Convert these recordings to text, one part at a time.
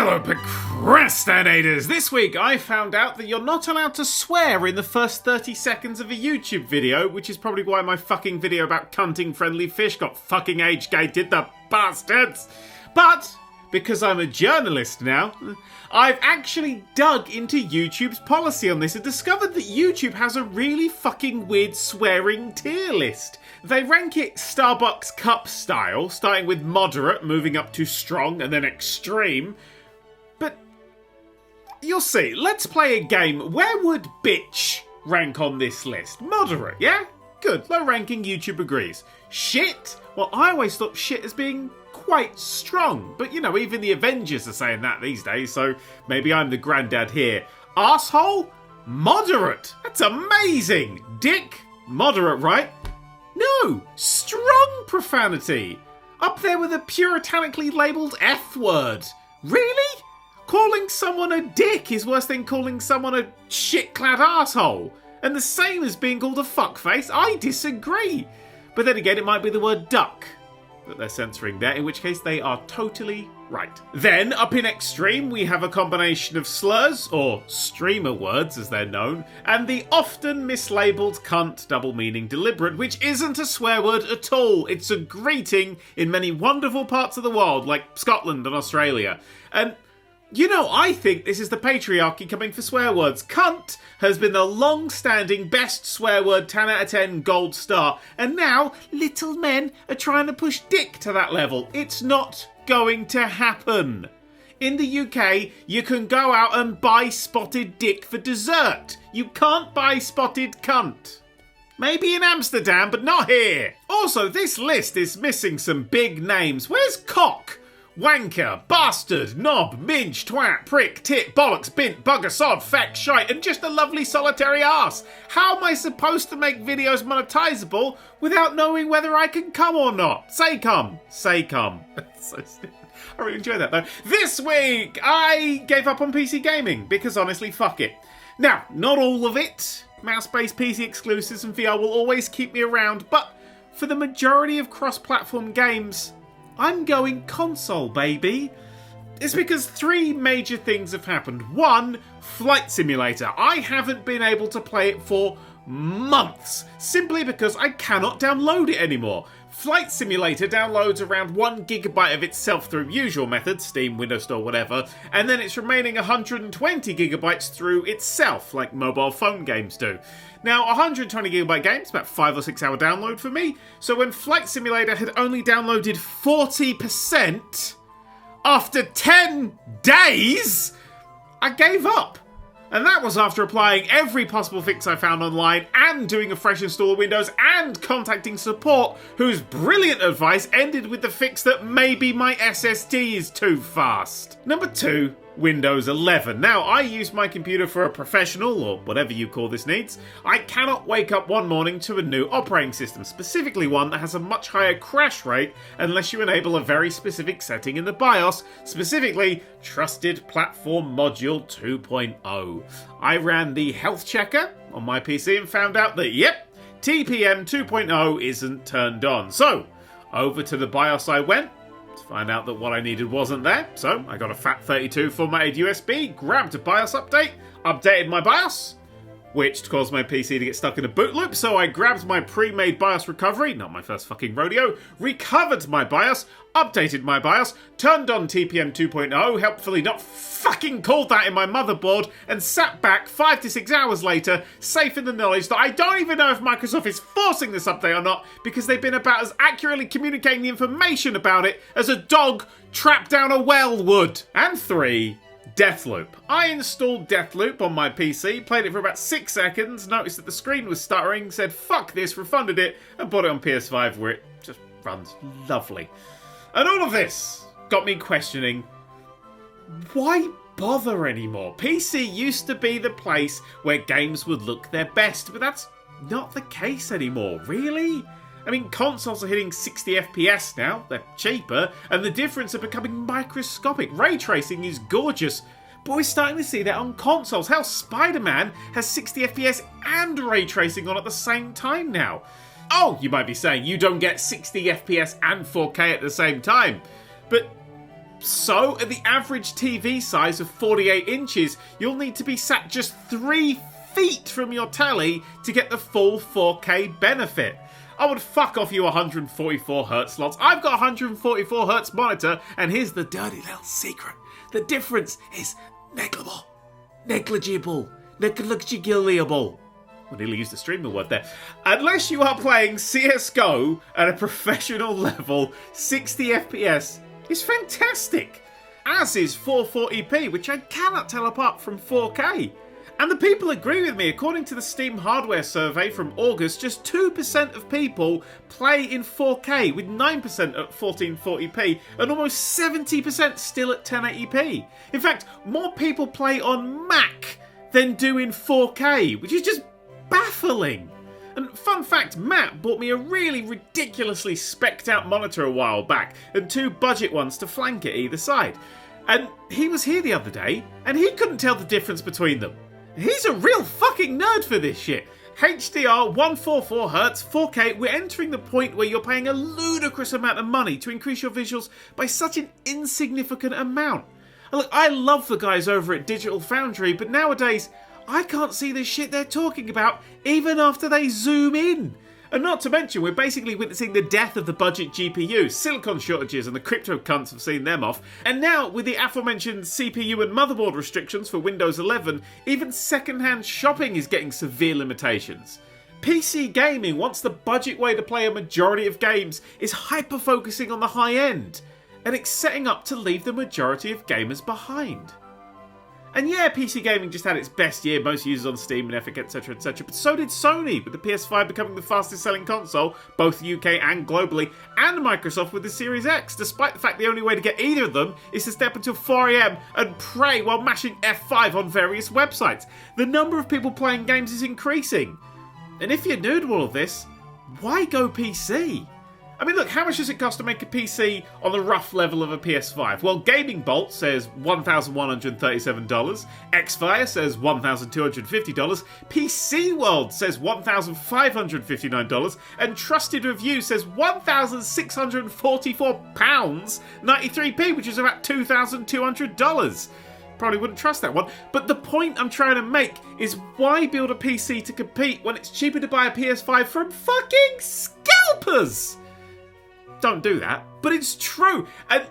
Hello, procrastinators! This week I found out that you're not allowed to swear in the first 30 seconds of a YouTube video, which is probably why my fucking video about cunting friendly fish got fucking age-gated, the bastards! But, because I'm a journalist now, I've actually dug into YouTube's policy on this and discovered that YouTube has a really fucking weird swearing tier list. They rank it Starbucks cup style, starting with moderate, moving up to strong, and then extreme. But you'll see. Let's play a game. Where would bitch rank on this list? Moderate, yeah? Good. Low ranking, YouTube agrees. Shit? Well, I always thought shit as being quite strong. But, you know, even the Avengers are saying that these days, so maybe I'm the granddad here. Arsehole? Moderate. That's amazing. Dick? Moderate, right? No, strong profanity. Up there with a puritanically labelled F word. Really? Calling someone a dick is worse than calling someone a shit-clad arsehole. And the same as being called a fuckface? I disagree. But then again, it might be the word duck that they're censoring there, in which case they are totally right. Then, up in extreme, we have a combination of slurs, or streamer words as they're known, and the often mislabelled cunt, double meaning deliberate, which isn't a swear word at all. It's a greeting in many wonderful parts of the world, like Scotland and Australia. And you know, I think this is the patriarchy coming for swear words. Cunt has been the long-standing best swear word 10 out of 10 gold star. And now, little men are trying to push dick to that level. It's not going to happen. In the UK, you can go out and buy spotted dick for dessert. You can't buy spotted cunt. Maybe in Amsterdam, but not here. Also, this list is missing some big names. Where's cock? Wanker, bastard, knob, minge, twat, prick, tit, bollocks, bint, bugger, sod, feck, shite, and just a lovely solitary arse. How am I supposed to make videos monetizable without knowing whether I can come or not? Say come. Say come. So stupid. I really enjoy that though. This week, I gave up on PC gaming because honestly, fuck it. Now, not all of it. Mouse-based PC exclusives and VR will always keep me around, but for the majority of cross-platform games, I'm going console, baby. It's because three major things have happened. One, Flight Simulator. I haven't been able to play it for months, simply because I cannot download it anymore. Flight Simulator downloads around 1 gigabyte of itself through usual methods, Steam, Windows Store, whatever, and then it's remaining 120 gigabytes through itself, like mobile phone games do. Now, 120 gigabyte games, about 5 or 6 hour download for me, so when Flight Simulator had only downloaded 40%, after 10 days, I gave up. And that was after applying every possible fix I found online and doing a fresh install of Windows and contacting support, whose brilliant advice ended with the fix that maybe my SSD is too fast. Number 2. Windows 11. Now, I use my computer for a professional, or whatever you call this needs. I cannot wake up one morning to a new operating system, specifically one that has a much higher crash rate unless you enable a very specific setting in the BIOS, specifically Trusted Platform Module 2.0. I ran the health checker on my PC and found out that, yep, TPM 2.0 isn't turned on. So, over to the BIOS I went, to find out that what I needed wasn't there. So I got a FAT32 formatted USB, grabbed a BIOS update, updated my BIOS, which caused my PC to get stuck in a boot loop, so I grabbed my pre-made BIOS recovery, not my first fucking rodeo, recovered my BIOS, updated my BIOS, turned on TPM 2.0, helpfully not fucking called that in my motherboard, and sat back 5 to 6 hours later, safe in the knowledge that I don't even know if Microsoft is forcing this update or not, because they've been about as accurately communicating the information about it as a dog trapped down a well would. And 3. Deathloop. I installed Deathloop on my PC, played it for about 6 seconds, noticed that the screen was stuttering, said fuck this, refunded it, and bought it on PS5 where it just runs lovely. And all of this got me questioning, why bother anymore? PC used to be the place where games would look their best, but that's not the case anymore, really? I mean, consoles are hitting 60 FPS now, they're cheaper, and the difference are becoming microscopic. Ray tracing is gorgeous, but we're starting to see that on consoles. Hell, Spider-Man has 60 FPS and ray tracing on at the same time now. Oh, you might be saying, you don't get 60 FPS and 4K at the same time. But So, at the average TV size of 48 inches, you'll need to be sat just 3 feet from your telly to get the full 4K benefit. I would fuck off you 144Hz slots. I've got a 144Hz monitor, and here's the dirty little secret. The difference is negligible. I nearly used the streamer word there. Unless you are playing CSGO at a professional level, 60 FPS is fantastic. As is 440p, which I cannot tell apart from 4K. And the people agree with me. According to the Steam hardware survey from August, just 2% of people play in 4K, with 9% at 1440p, and almost 70% still at 1080p. In fact, more people play on Mac than do in 4K, which is just baffling. And fun fact, Matt bought me a really ridiculously specced out monitor a while back, and 2 budget ones to flank it either side. And he was here the other day, and he couldn't tell the difference between them. He's a real fucking nerd for this shit. HDR, 144Hz, 4K, we're entering the point where you're paying a ludicrous amount of money to increase your visuals by such an insignificant amount. And look, I love the guys over at Digital Foundry, but nowadays, I can't see the shit they're talking about even after they zoom in. And not to mention, we're basically witnessing the death of the budget GPU. Silicon shortages and the crypto cunts have seen them off. And now, with the aforementioned CPU and motherboard restrictions for Windows 11, even second-hand shopping is getting severe limitations. PC gaming, once the budget way to play a majority of games, is hyper-focusing on the high end. And it's setting up to leave the majority of gamers behind. And yeah, PC gaming just had its best year, most users on Steam and Epic, etc, etc, but so did Sony, with the PS5 becoming the fastest selling console, both UK and globally, and Microsoft with the Series X, despite the fact the only way to get either of them is to stay up until 4 AM and pray while mashing F5 on various websites. The number of people playing games is increasing. And if you're new to all of this, why go PC? I mean, look, how much does it cost to make a PC on the rough level of a PS5? Well, Gaming Bolt says $1,137, Xfire says $1,250, PC World says $1,559, and Trusted Review says £1,644, 93p, which is about $2,200. Probably wouldn't trust that one. But the point I'm trying to make is, why build a PC to compete when it's cheaper to buy a PS5 from fucking scalpers? Don't do that. But it's true. And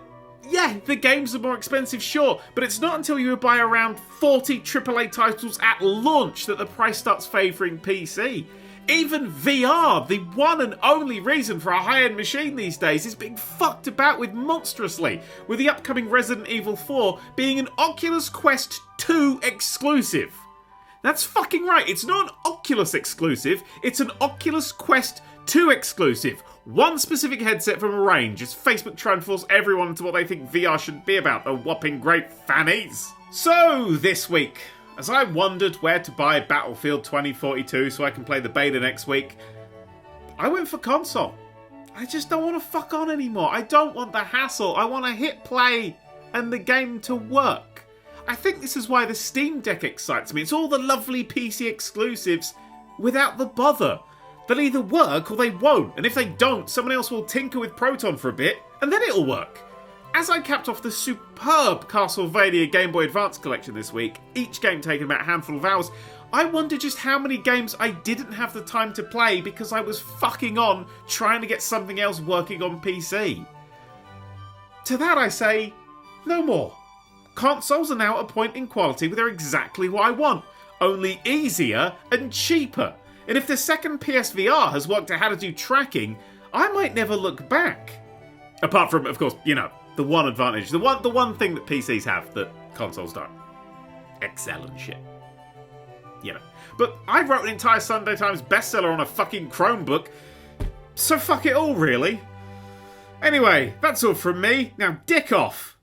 yeah, the games are more expensive, sure, but it's not until you buy around 40 AAA titles at launch that the price starts favouring PC. Even VR, the one and only reason for a high-end machine these days, is being fucked about with monstrously, with the upcoming Resident Evil 4 being an Oculus Quest 2 exclusive. That's fucking right, it's not an Oculus exclusive, it's an Oculus Quest 2 exclusive. One specific headset from a range as Facebook try and force everyone into what they think VR should be about, the whopping great fannies. So, this week, as I wondered where to buy Battlefield 2042 so I can play the beta next week, I went for console. I just don't want to fuck on anymore. I don't want the hassle. I want to hit play and the game to work. I think this is why the Steam Deck excites me. It's all the lovely PC exclusives without the bother. They'll either work or they won't, and if they don't, someone else will tinker with Proton for a bit, and then it'll work. As I capped off the superb Castlevania Game Boy Advance collection this week, each game taking about a handful of hours, I wonder just how many games I didn't have the time to play because I was fucking on trying to get something else working on PC. To that I say, no more. Consoles are now at a point in quality where they're exactly what I want, only easier and cheaper. And if the second PSVR has worked out how to do tracking, I might never look back. Apart from, of course, you know, the one advantage, the one thing that PCs have that consoles don't. Excel and shit. You know. But I wrote an entire Sunday Times bestseller on a fucking Chromebook, so fuck it all, really. Anyway, that's all from me. Now dick off.